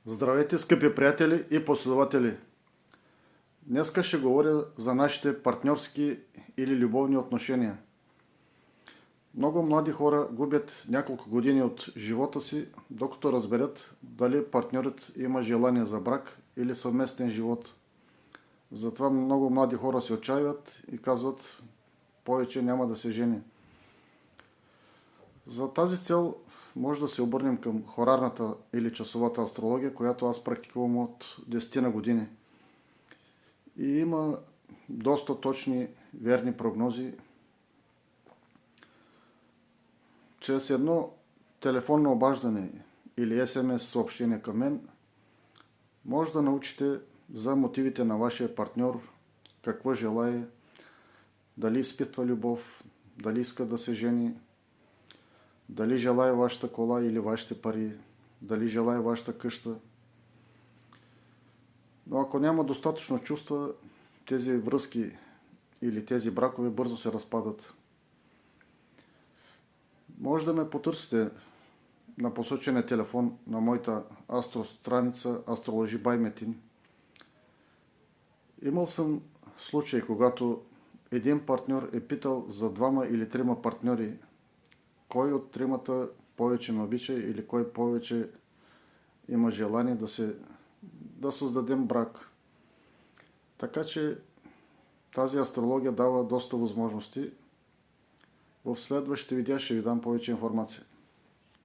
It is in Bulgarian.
Здравейте, скъпи приятели и последователи! Днеска ще говоря за нашите партньорски или любовни отношения. Много млади хора губят няколко години от живота си, докато разберат дали партньорът има желание за брак или съвместен живот. Затова много млади хора се отчаиват и казват: повече няма да се жени. За тази цел може да се обърнем към хорарната или часовата астрология, която аз практикувам от 10 на години. И има доста точни, верни прогнози. Чрез едно телефонно обаждане или СМС съобщение към мен може да научите за мотивите на вашия партньор, какво желае, дали изпитва любов, дали иска да се жени, дали желая вашата кола или вашите пари, дали желая вашата къща. Но ако няма достатъчно чувства, тези връзки или тези бракове бързо се разпадат. Може да ме потърсите на посочения телефон на моята астространица Astrology by Metin. Имал съм случай, когато един партньор е питал за двама или трима партньори, кой от тримата повече ме обича или кой повече има желание да създадем брак. Така че тази астрология дава доста възможности. В следващите видеа ще ви дам повече информация.